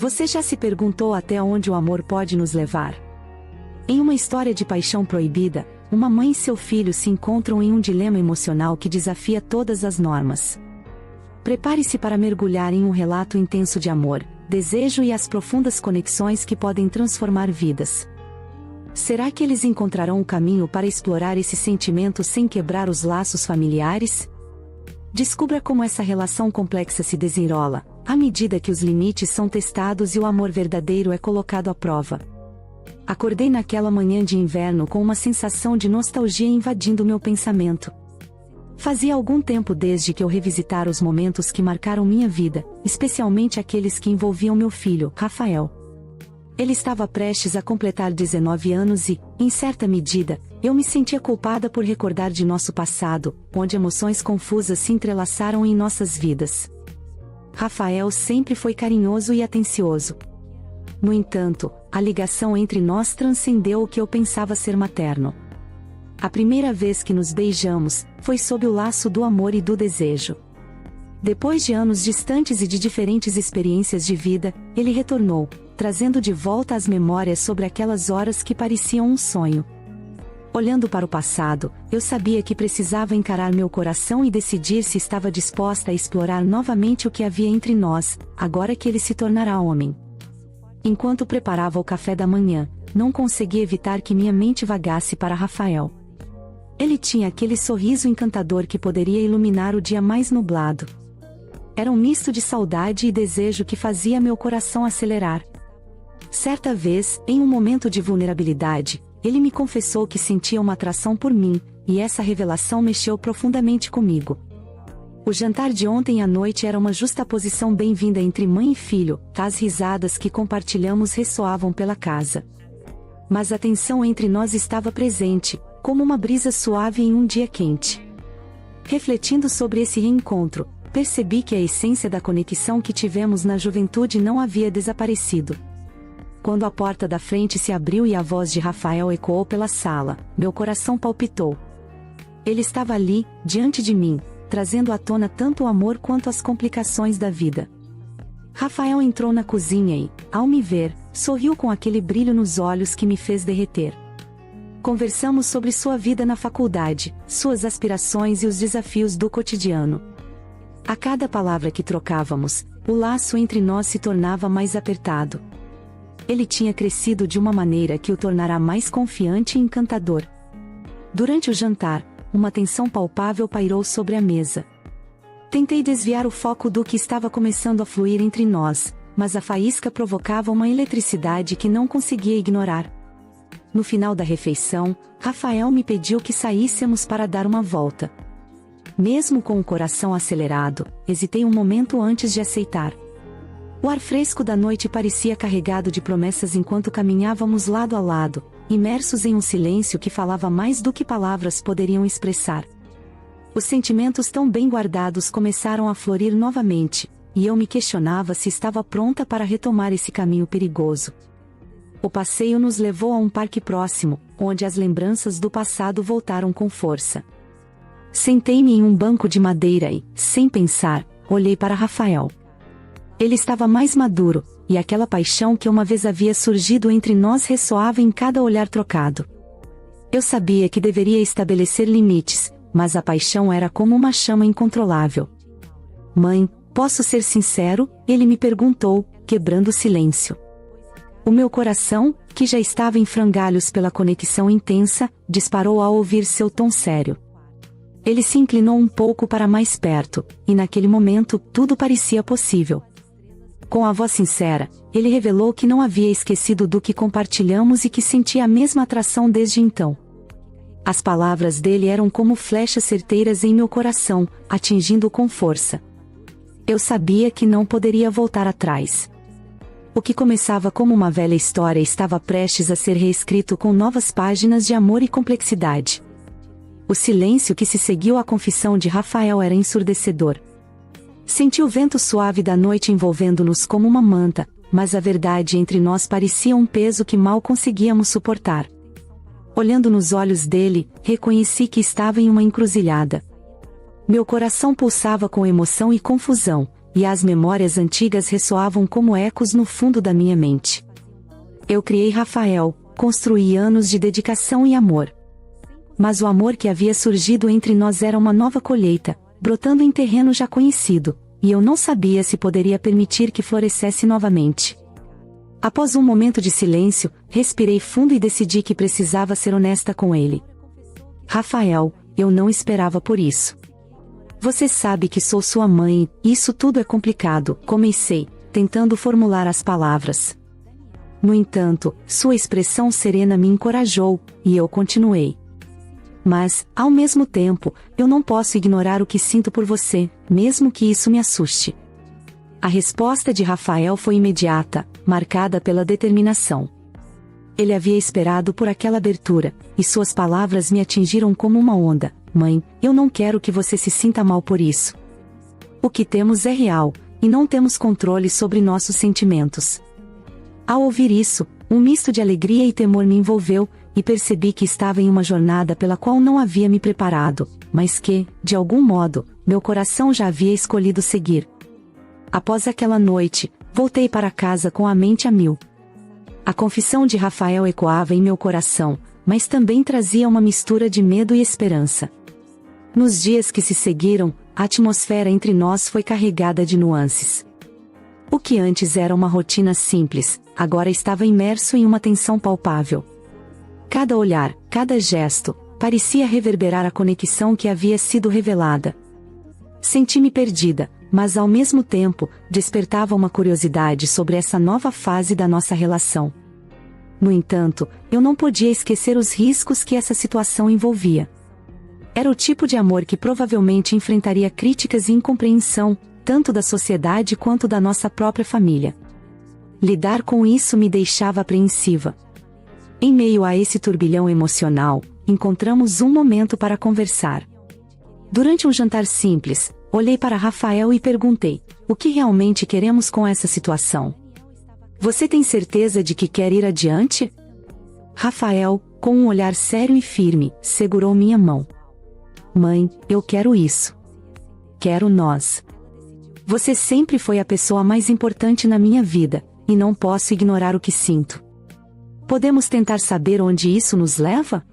Você já se perguntou até onde o amor pode nos levar? Em uma história de paixão proibida, uma mãe e seu filho se encontram em um dilema emocional que desafia todas as normas. Prepare-se para mergulhar em um relato intenso de amor, desejo e as profundas conexões que podem transformar vidas. Será que eles encontrarão o caminho para explorar esse sentimento sem quebrar os laços familiares? Descubra como essa relação complexa se desenrola, à medida que os limites são testados e o amor verdadeiro é colocado à prova. Acordei naquela manhã de inverno com uma sensação de nostalgia invadindo meu pensamento. Fazia algum tempo desde que eu revisitara os momentos que marcaram minha vida, especialmente aqueles que envolviam meu filho, Rafael. Ele estava prestes a completar 19 anos e, em certa medida, eu me sentia culpada por recordar de nosso passado, onde emoções confusas se entrelaçaram em nossas vidas. Rafael sempre foi carinhoso e atencioso. No entanto, a ligação entre nós transcendeu o que eu pensava ser materno. A primeira vez que nos beijamos, foi sob o laço do amor e do desejo. Depois de anos distantes e de diferentes experiências de vida, ele retornou, trazendo de volta as memórias sobre aquelas horas que pareciam um sonho. Olhando para o passado, eu sabia que precisava encarar meu coração e decidir se estava disposta a explorar novamente o que havia entre nós, agora que ele se tornara homem. Enquanto preparava o café da manhã, não consegui evitar que minha mente vagasse para Rafael. Ele tinha aquele sorriso encantador que poderia iluminar o dia mais nublado. Era um misto de saudade e desejo que fazia meu coração acelerar. Certa vez, em um momento de vulnerabilidade, ele me confessou que sentia uma atração por mim, e essa revelação mexeu profundamente comigo. O jantar de ontem à noite era uma justaposição bem-vinda entre mãe e filho, as risadas que compartilhamos ressoavam pela casa. Mas a tensão entre nós estava presente, como uma brisa suave em um dia quente. Refletindo sobre esse reencontro, percebi que a essência da conexão que tivemos na juventude não havia desaparecido. Quando a porta da frente se abriu e a voz de Rafael ecoou pela sala, meu coração palpitou. Ele estava ali, diante de mim, trazendo à tona tanto o amor quanto as complicações da vida. Rafael entrou na cozinha e, ao me ver, sorriu com aquele brilho nos olhos que me fez derreter. Conversamos sobre sua vida na faculdade, suas aspirações e os desafios do cotidiano. A cada palavra que trocávamos, o laço entre nós se tornava mais apertado. Ele tinha crescido de uma maneira que o tornara mais confiante e encantador. Durante o jantar, uma tensão palpável pairou sobre a mesa. Tentei desviar o foco do que estava começando a fluir entre nós, mas a faísca provocava uma eletricidade que não conseguia ignorar. No final da refeição, Rafael me pediu que saíssemos para dar uma volta. Mesmo com o coração acelerado, hesitei um momento antes de aceitar. O ar fresco da noite parecia carregado de promessas enquanto caminhávamos lado a lado, imersos em um silêncio que falava mais do que palavras poderiam expressar. Os sentimentos tão bem guardados começaram a florir novamente, e eu me questionava se estava pronta para retomar esse caminho perigoso. O passeio nos levou a um parque próximo, onde as lembranças do passado voltaram com força. Sentei-me em um banco de madeira e, sem pensar, olhei para Rafael. Ele estava mais maduro, e aquela paixão que uma vez havia surgido entre nós ressoava em cada olhar trocado. Eu sabia que deveria estabelecer limites, mas a paixão era como uma chama incontrolável. "Mãe, posso ser sincero?", ele me perguntou, quebrando o silêncio. O meu coração, que já estava em frangalhos pela conexão intensa, disparou ao ouvir seu tom sério. Ele se inclinou um pouco para mais perto, e naquele momento tudo parecia possível. Com a voz sincera, ele revelou que não havia esquecido do que compartilhamos e que sentia a mesma atração desde então. As palavras dele eram como flechas certeiras em meu coração, atingindo-o com força. Eu sabia que não poderia voltar atrás. O que começava como uma velha história estava prestes a ser reescrito com novas páginas de amor e complexidade. O silêncio que se seguiu à confissão de Rafael era ensurdecedor. Senti o vento suave da noite envolvendo-nos como uma manta, mas a verdade entre nós parecia um peso que mal conseguíamos suportar. Olhando nos olhos dele, reconheci que estava em uma encruzilhada. Meu coração pulsava com emoção e confusão, e as memórias antigas ressoavam como ecos no fundo da minha mente. Eu criei Rafael, construí anos de dedicação e amor. Mas o amor que havia surgido entre nós era uma nova colheita, brotando em terreno já conhecido, e eu não sabia se poderia permitir que florescesse novamente. Após um momento de silêncio, respirei fundo e decidi que precisava ser honesta com ele. Rafael, eu não esperava por isso. Você sabe que sou sua mãe, e isso tudo é complicado, comecei, tentando formular as palavras. No entanto, sua expressão serena me encorajou, e eu continuei. Mas, ao mesmo tempo, eu não posso ignorar o que sinto por você, mesmo que isso me assuste. A resposta de Rafael foi imediata, marcada pela determinação. Ele havia esperado por aquela abertura, e suas palavras me atingiram como uma onda. Mãe, eu não quero que você se sinta mal por isso. O que temos é real, e não temos controle sobre nossos sentimentos. Ao ouvir isso, um misto de alegria e temor me envolveu, e percebi que estava em uma jornada pela qual não havia me preparado, mas que, de algum modo, meu coração já havia escolhido seguir. Após aquela noite, voltei para casa com a mente a mil. A confissão de Rafael ecoava em meu coração, mas também trazia uma mistura de medo e esperança. Nos dias que se seguiram, a atmosfera entre nós foi carregada de nuances. O que antes era uma rotina simples, agora estava imerso em uma tensão palpável. Cada olhar, cada gesto, parecia reverberar a conexão que havia sido revelada. Senti-me perdida, mas ao mesmo tempo, despertava uma curiosidade sobre essa nova fase da nossa relação. No entanto, eu não podia esquecer os riscos que essa situação envolvia. Era o tipo de amor que provavelmente enfrentaria críticas e incompreensão, tanto da sociedade quanto da nossa própria família. Lidar com isso me deixava apreensiva. Em meio a esse turbilhão emocional, encontramos um momento para conversar. Durante um jantar simples, olhei para Rafael e perguntei: o que realmente queremos com essa situação? Você tem certeza de que quer ir adiante? Rafael, com um olhar sério e firme, segurou minha mão. Mãe, eu quero isso. Quero nós. Você sempre foi a pessoa mais importante na minha vida, e não posso ignorar o que sinto. Podemos tentar saber onde isso nos leva?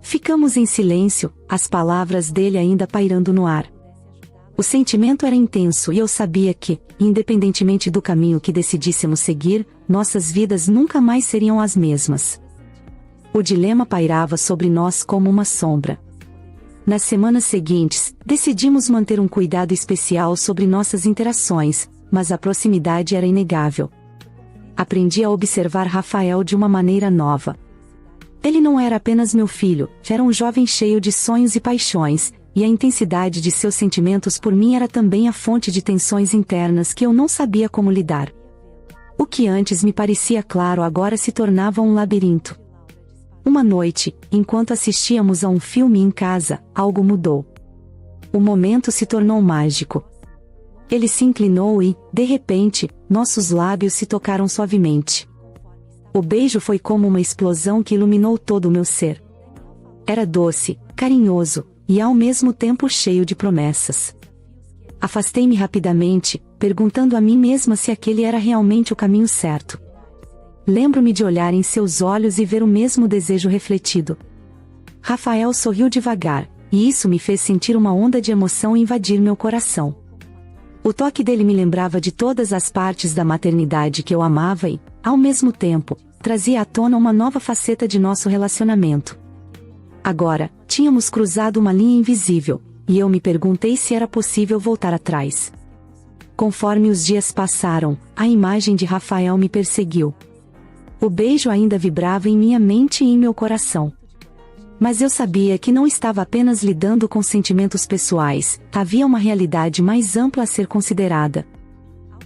Ficamos em silêncio, as palavras dele ainda pairando no ar. O sentimento era intenso e eu sabia que, independentemente do caminho que decidíssemos seguir, nossas vidas nunca mais seriam as mesmas. O dilema pairava sobre nós como uma sombra. Nas semanas seguintes, decidimos manter um cuidado especial sobre nossas interações, mas a proximidade era inegável. Aprendi a observar Rafael de uma maneira nova. Ele não era apenas meu filho, era um jovem cheio de sonhos e paixões, e a intensidade de seus sentimentos por mim era também a fonte de tensões internas que eu não sabia como lidar. O que antes me parecia claro agora se tornava um labirinto. Uma noite, enquanto assistíamos a um filme em casa, algo mudou. O momento se tornou mágico. Ele se inclinou e, de repente, nossos lábios se tocaram suavemente. O beijo foi como uma explosão que iluminou todo o meu ser. Era doce, carinhoso, e ao mesmo tempo cheio de promessas. Afastei-me rapidamente, perguntando a mim mesma se aquele era realmente o caminho certo. Lembro-me de olhar em seus olhos e ver o mesmo desejo refletido. Rafael sorriu devagar, e isso me fez sentir uma onda de emoção invadir meu coração. O toque dele me lembrava de todas as partes da maternidade que eu amava e, ao mesmo tempo, trazia à tona uma nova faceta de nosso relacionamento. Agora, tínhamos cruzado uma linha invisível, e eu me perguntei se era possível voltar atrás. Conforme os dias passaram, a imagem de Rafael me perseguiu. O beijo ainda vibrava em minha mente e em meu coração. Mas eu sabia que não estava apenas lidando com sentimentos pessoais, havia uma realidade mais ampla a ser considerada.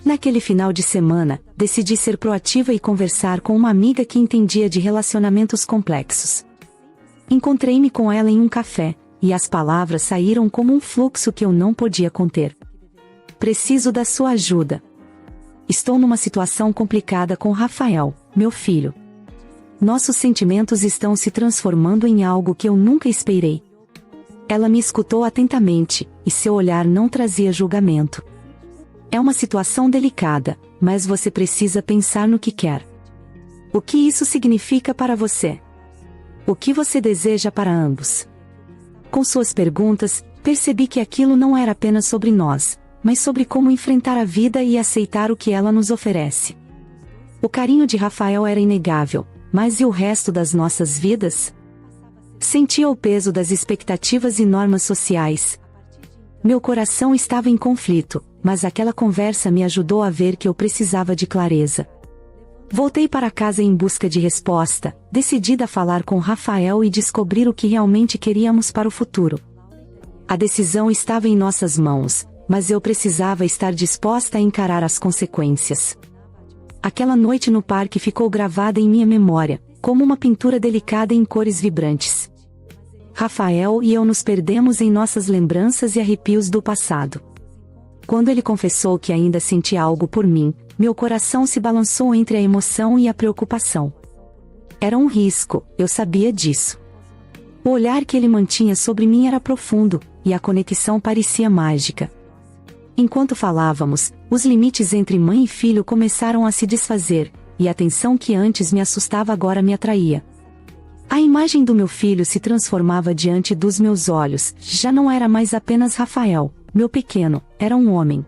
Naquele final de semana, decidi ser proativa e conversar com uma amiga que entendia de relacionamentos complexos. Encontrei-me com ela em um café, e as palavras saíram como um fluxo que eu não podia conter. Preciso da sua ajuda. Estou numa situação complicada com Rafael, meu filho. Nossos sentimentos estão se transformando em algo que eu nunca esperei. Ela me escutou atentamente, e seu olhar não trazia julgamento. É uma situação delicada, mas você precisa pensar no que quer. O que isso significa para você? O que você deseja para ambos? Com suas perguntas, percebi que aquilo não era apenas sobre nós, mas sobre como enfrentar a vida e aceitar o que ela nos oferece. O carinho de Rafael era inegável, mas e o resto das nossas vidas? Sentia o peso das expectativas e normas sociais. Meu coração estava em conflito, mas aquela conversa me ajudou a ver que eu precisava de clareza. Voltei para casa em busca de resposta, decidida a falar com Rafael e descobrir o que realmente queríamos para o futuro. A decisão estava em nossas mãos, mas eu precisava estar disposta a encarar as consequências. Aquela noite no parque ficou gravada em minha memória, como uma pintura delicada em cores vibrantes. Rafael e eu nos perdemos em nossas lembranças e arrepios do passado. Quando ele confessou que ainda sentia algo por mim, meu coração se balançou entre a emoção e a preocupação. Era um risco, eu sabia disso. O olhar que ele mantinha sobre mim era profundo, e a conexão parecia mágica. Enquanto falávamos, os limites entre mãe e filho começaram a se desfazer, e a tensão que antes me assustava agora me atraía. A imagem do meu filho se transformava diante dos meus olhos, já não era mais apenas Rafael, meu pequeno, era um homem.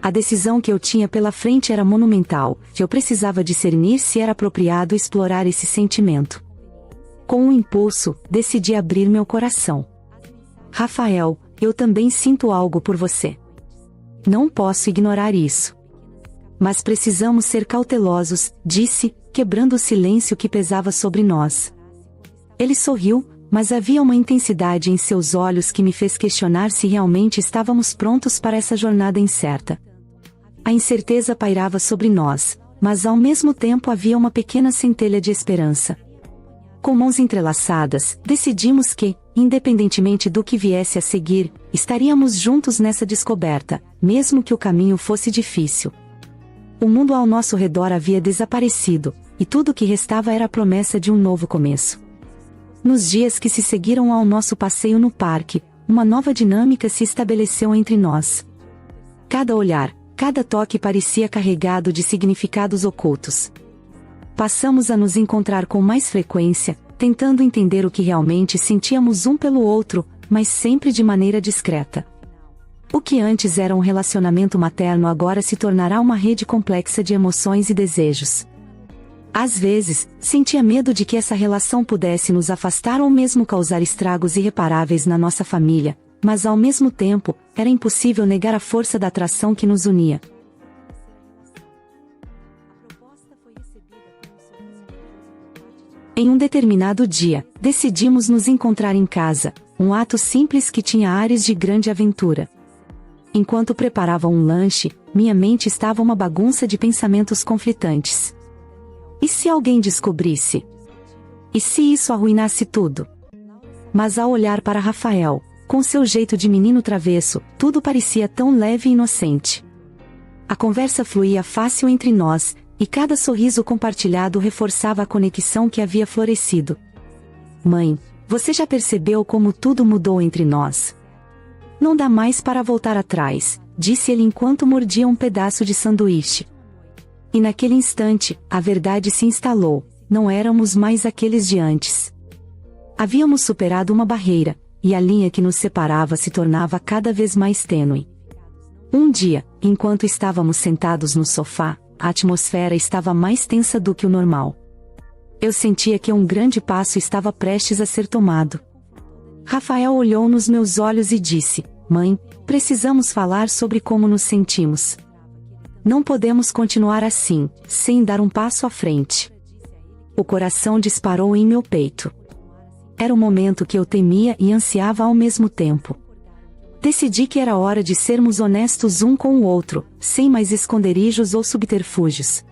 A decisão que eu tinha pela frente era monumental, que eu precisava discernir se era apropriado explorar esse sentimento. Com um impulso, decidi abrir meu coração. Rafael, eu também sinto algo por você. Não posso ignorar isso. Mas precisamos ser cautelosos, disse, quebrando o silêncio que pesava sobre nós. Ele sorriu, mas havia uma intensidade em seus olhos que me fez questionar se realmente estávamos prontos para essa jornada incerta. A incerteza pairava sobre nós, mas ao mesmo tempo havia uma pequena centelha de esperança. Com mãos entrelaçadas, decidimos que, independentemente do que viesse a seguir, estaríamos juntos nessa descoberta, mesmo que o caminho fosse difícil. O mundo ao nosso redor havia desaparecido, e tudo o que restava era a promessa de um novo começo. Nos dias que se seguiram ao nosso passeio no parque, uma nova dinâmica se estabeleceu entre nós. Cada olhar, cada toque parecia carregado de significados ocultos. Passamos a nos encontrar com mais frequência, tentando entender o que realmente sentíamos um pelo outro, mas sempre de maneira discreta. O que antes era um relacionamento materno agora se tornará uma rede complexa de emoções e desejos. Às vezes, sentia medo de que essa relação pudesse nos afastar ou mesmo causar estragos irreparáveis na nossa família, mas ao mesmo tempo, era impossível negar a força da atração que nos unia. Em um determinado dia, decidimos nos encontrar em casa, um ato simples que tinha ares de grande aventura. Enquanto preparava um lanche, minha mente estava uma bagunça de pensamentos conflitantes. E se alguém descobrisse? E se isso arruinasse tudo? Mas ao olhar para Rafael, com seu jeito de menino travesso, tudo parecia tão leve e inocente. A conversa fluía fácil entre nós, e cada sorriso compartilhado reforçava a conexão que havia florescido. Mãe, você já percebeu como tudo mudou entre nós? Não dá mais para voltar atrás, disse ele enquanto mordia um pedaço de sanduíche. E naquele instante, a verdade se instalou, não éramos mais aqueles de antes. Havíamos superado uma barreira, e a linha que nos separava se tornava cada vez mais tênue. Um dia, enquanto estávamos sentados no sofá, a atmosfera estava mais tensa do que o normal. Eu sentia que um grande passo estava prestes a ser tomado. Rafael olhou nos meus olhos e disse: Mãe, precisamos falar sobre como nos sentimos. Não podemos continuar assim, sem dar um passo à frente. O coração disparou em meu peito. Era o momento que eu temia e ansiava ao mesmo tempo. Decidi que era hora de sermos honestos um com o outro, sem mais esconderijos ou subterfúgios.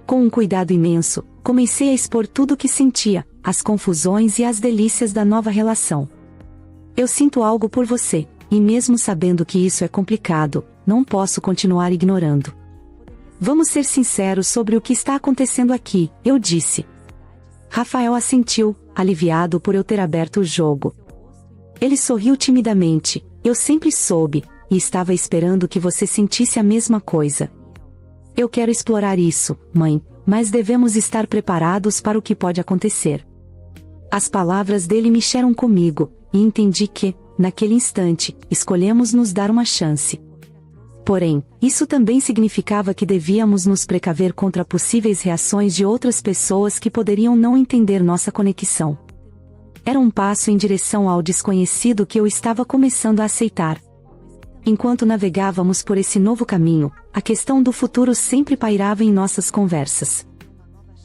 Com um cuidado imenso, comecei a expor tudo o que sentia, as confusões e as delícias da nova relação. Eu sinto algo por você, e mesmo sabendo que isso é complicado, não posso continuar ignorando. Vamos ser sinceros sobre o que está acontecendo aqui, eu disse. Rafael assentiu, aliviado por eu ter aberto o jogo. Ele sorriu timidamente. Eu sempre soube, e estava esperando que você sentisse a mesma coisa. Eu quero explorar isso, mãe, mas devemos estar preparados para o que pode acontecer. As palavras dele mexeram comigo, e entendi que, naquele instante, escolhemos nos dar uma chance. Porém, isso também significava que devíamos nos precaver contra possíveis reações de outras pessoas que poderiam não entender nossa conexão. Era um passo em direção ao desconhecido que eu estava começando a aceitar. Enquanto navegávamos por esse novo caminho, a questão do futuro sempre pairava em nossas conversas.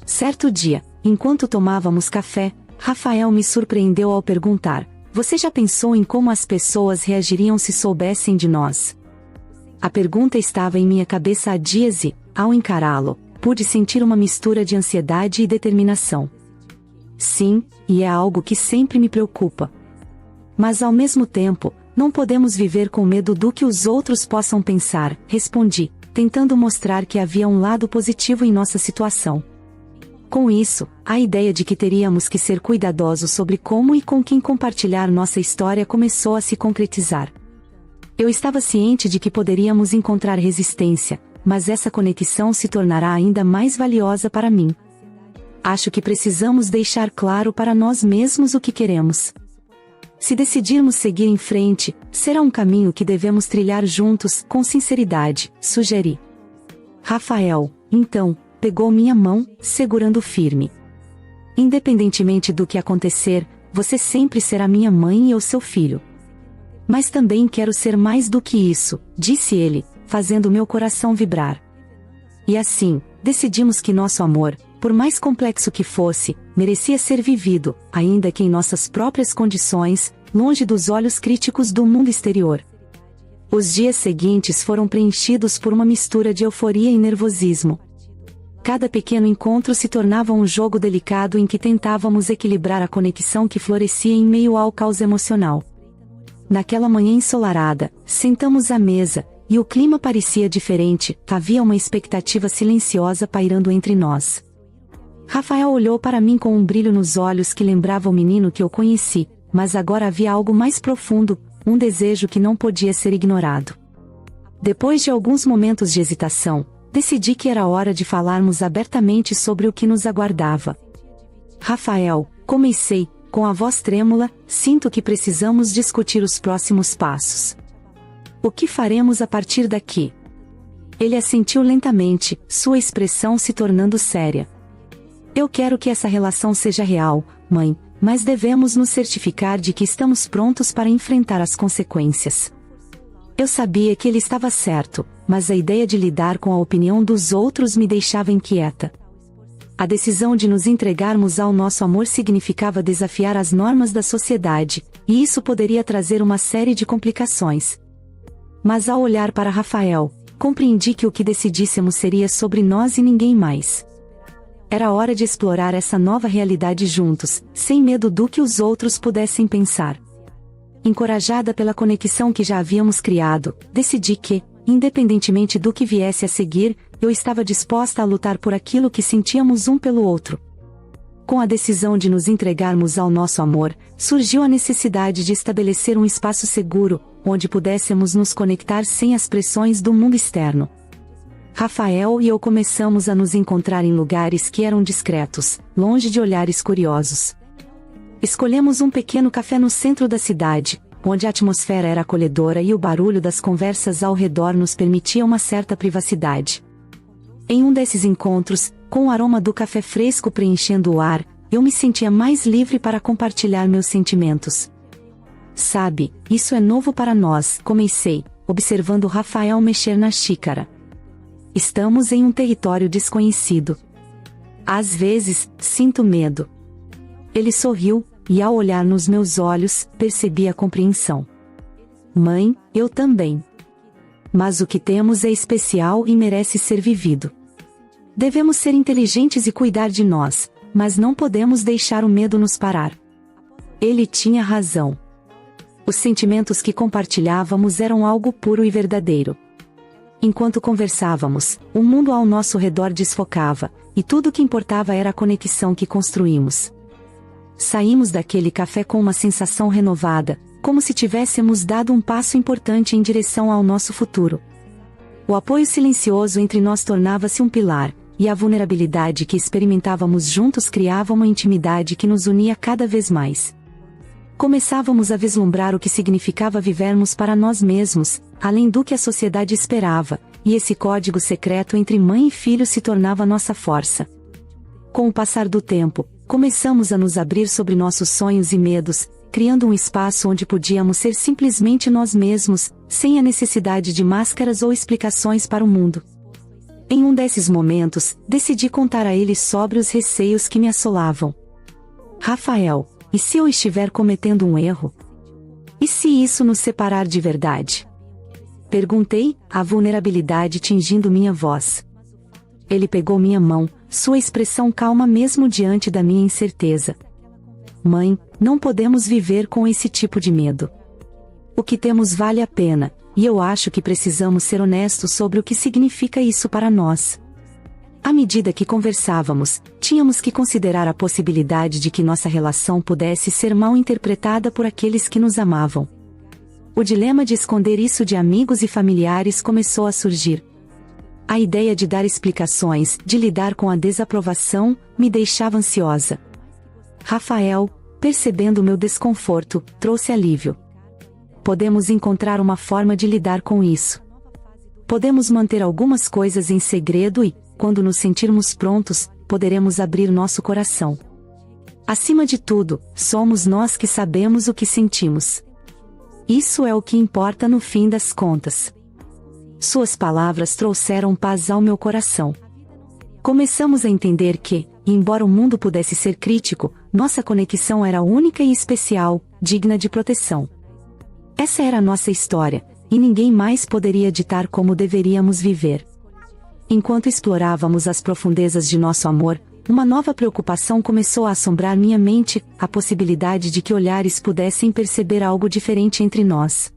Certo dia, enquanto tomávamos café, Rafael me surpreendeu ao perguntar: "Você já pensou em como as pessoas reagiriam se soubessem de nós?" A pergunta estava em minha cabeça há dias e, ao encará-lo, pude sentir uma mistura de ansiedade e determinação. Sim, e é algo que sempre me preocupa. Mas ao mesmo tempo, não podemos viver com medo do que os outros possam pensar, respondi, tentando mostrar que havia um lado positivo em nossa situação. Com isso, a ideia de que teríamos que ser cuidadosos sobre como e com quem compartilhar nossa história começou a se concretizar. Eu estava ciente de que poderíamos encontrar resistência, mas essa conexão se tornará ainda mais valiosa para mim. Acho que precisamos deixar claro para nós mesmos o que queremos. Se decidirmos seguir em frente, será um caminho que devemos trilhar juntos, com sinceridade, sugeri. Rafael, então, pegou minha mão, segurando firme. Independentemente do que acontecer, você sempre será minha mãe e eu seu filho. Mas também quero ser mais do que isso, disse ele, fazendo meu coração vibrar. E assim, decidimos que nosso amor, por mais complexo que fosse, merecia ser vivido, ainda que em nossas próprias condições, longe dos olhos críticos do mundo exterior. Os dias seguintes foram preenchidos por uma mistura de euforia e nervosismo. Cada pequeno encontro se tornava um jogo delicado em que tentávamos equilibrar a conexão que florescia em meio ao caos emocional. Naquela manhã ensolarada, sentamos à mesa, e o clima parecia diferente, havia uma expectativa silenciosa pairando entre nós. Rafael olhou para mim com um brilho nos olhos que lembrava o menino que eu conheci, mas agora havia algo mais profundo, um desejo que não podia ser ignorado. Depois de alguns momentos de hesitação, decidi que era hora de falarmos abertamente sobre o que nos aguardava. Rafael, comecei, com a voz trêmula, sinto que precisamos discutir os próximos passos. O que faremos a partir daqui? Ele assentiu lentamente, sua expressão se tornando séria. Eu quero que essa relação seja real, mãe, mas devemos nos certificar de que estamos prontos para enfrentar as consequências. Eu sabia que ele estava certo, mas a ideia de lidar com a opinião dos outros me deixava inquieta. A decisão de nos entregarmos ao nosso amor significava desafiar as normas da sociedade, e isso poderia trazer uma série de complicações. Mas ao olhar para Rafael, compreendi que o que decidíssemos seria sobre nós e ninguém mais. Era hora de explorar essa nova realidade juntos, sem medo do que os outros pudessem pensar. Encorajada pela conexão que já havíamos criado, decidi que, independentemente do que viesse a seguir, eu estava disposta a lutar por aquilo que sentíamos um pelo outro. Com a decisão de nos entregarmos ao nosso amor, surgiu a necessidade de estabelecer um espaço seguro, onde pudéssemos nos conectar sem as pressões do mundo externo. Rafael e eu começamos a nos encontrar em lugares que eram discretos, longe de olhares curiosos. Escolhemos um pequeno café no centro da cidade, onde a atmosfera era acolhedora e o barulho das conversas ao redor nos permitia uma certa privacidade. Em um desses encontros, com o aroma do café fresco preenchendo o ar, eu me sentia mais livre para compartilhar meus sentimentos. Sabe, isso é novo para nós, comecei, observando Rafael mexer na xícara. Estamos em um território desconhecido. Às vezes, sinto medo. Ele sorriu, e ao olhar nos meus olhos, percebi a compreensão. Mãe, eu também. Mas o que temos é especial e merece ser vivido. Devemos ser inteligentes e cuidar de nós, mas não podemos deixar o medo nos parar. Ele tinha razão. Os sentimentos que compartilhávamos eram algo puro e verdadeiro. Enquanto conversávamos, o mundo ao nosso redor desfocava, e tudo o que importava era a conexão que construímos. saímos daquele café com uma sensação renovada, como se tivéssemos dado um passo importante em direção ao nosso futuro. O apoio silencioso entre nós tornava-se um pilar, e a vulnerabilidade que experimentávamos juntos criava uma intimidade que nos unia cada vez mais. Começávamos a vislumbrar o que significava vivermos para nós mesmos, além do que a sociedade esperava, e esse código secreto entre mãe e filho se tornava nossa força. Com o passar do tempo, começamos a nos abrir sobre nossos sonhos e medos, criando um espaço onde podíamos ser simplesmente nós mesmos, sem a necessidade de máscaras ou explicações para o mundo. Em um desses momentos, decidi contar a ele sobre os receios que me assolavam. Rafael, e se eu estiver cometendo um erro? E se isso nos separar de verdade? Perguntei, a vulnerabilidade tingindo minha voz. Ele pegou minha mão, sua expressão calma mesmo diante da minha incerteza. Mãe, não podemos viver com esse tipo de medo. O que temos vale a pena, e eu acho que precisamos ser honestos sobre o que significa isso para nós. À medida que conversávamos, tínhamos que considerar a possibilidade de que nossa relação pudesse ser mal interpretada por aqueles que nos amavam. O dilema de esconder isso de amigos e familiares começou a surgir. A ideia de dar explicações, de lidar com a desaprovação, me deixava ansiosa. Rafael, percebendo meu desconforto, trouxe alívio. Podemos encontrar uma forma de lidar com isso. Podemos manter algumas coisas em segredo e, quando nos sentirmos prontos, poderemos abrir nosso coração. Acima de tudo, somos nós que sabemos o que sentimos. Isso é o que importa no fim das contas. Suas palavras trouxeram paz ao meu coração. Começamos a entender que, embora o mundo pudesse ser crítico, nossa conexão era única e especial, digna de proteção. Essa era a nossa história, e ninguém mais poderia ditar como deveríamos viver. Enquanto explorávamos as profundezas de nosso amor, uma nova preocupação começou a assombrar minha mente, a possibilidade de que olhares pudessem perceber algo diferente entre nós.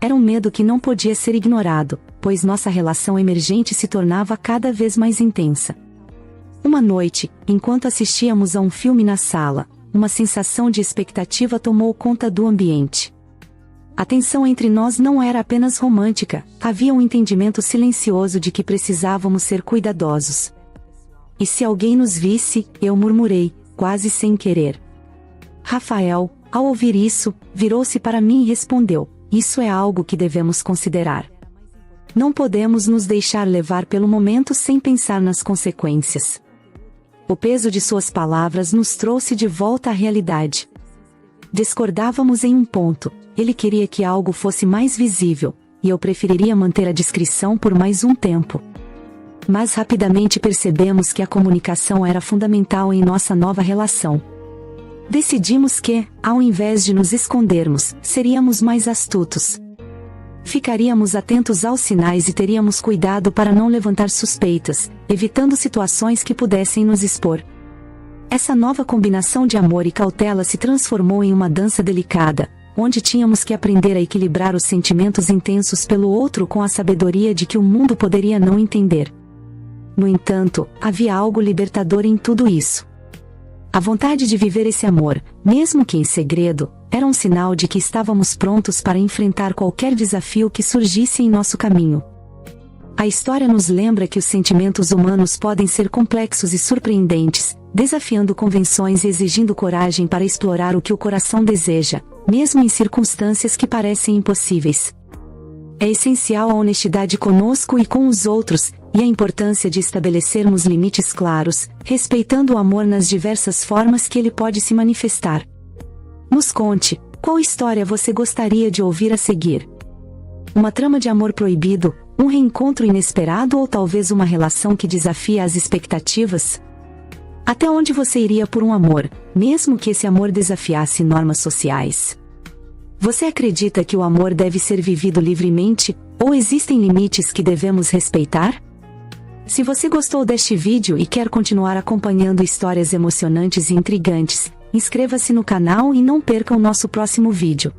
Era um medo que não podia ser ignorado, pois nossa relação emergente se tornava cada vez mais intensa. Uma noite, enquanto assistíamos a um filme na sala, uma sensação de expectativa tomou conta do ambiente. A tensão entre nós não era apenas romântica, havia um entendimento silencioso de que precisávamos ser cuidadosos. E se alguém nos visse, eu murmurei, quase sem querer. Rafael, ao ouvir isso, virou-se para mim e respondeu: isso é algo que devemos considerar. Não podemos nos deixar levar pelo momento sem pensar nas consequências. O peso de suas palavras nos trouxe de volta à realidade. Discordávamos em um ponto, ele queria que algo fosse mais visível, e eu preferiria manter a discrição por mais um tempo. Mas rapidamente percebemos que a comunicação era fundamental em nossa nova relação. Decidimos que, ao invés de nos escondermos, seríamos mais astutos. Ficaríamos atentos aos sinais e teríamos cuidado para não levantar suspeitas, evitando situações que pudessem nos expor. Essa nova combinação de amor e cautela se transformou em uma dança delicada, onde tínhamos que aprender a equilibrar os sentimentos intensos pelo outro com a sabedoria de que o mundo poderia não entender. No entanto, havia algo libertador em tudo isso. A vontade de viver esse amor, mesmo que em segredo, era um sinal de que estávamos prontos para enfrentar qualquer desafio que surgisse em nosso caminho. A história nos lembra que os sentimentos humanos podem ser complexos e surpreendentes, desafiando convenções e exigindo coragem para explorar o que o coração deseja, mesmo em circunstâncias que parecem impossíveis. É essencial a honestidade conosco e com os outros, e a importância de estabelecermos limites claros, respeitando o amor nas diversas formas que ele pode se manifestar. Nos conte, qual história você gostaria de ouvir a seguir? Uma trama de amor proibido, um reencontro inesperado ou talvez uma relação que desafia as expectativas? Até onde você iria por um amor, mesmo que esse amor desafiasse normas sociais? Você acredita que o amor deve ser vivido livremente, ou existem limites que devemos respeitar? Se você gostou deste vídeo e quer continuar acompanhando histórias emocionantes e intrigantes, inscreva-se no canal e não perca o nosso próximo vídeo.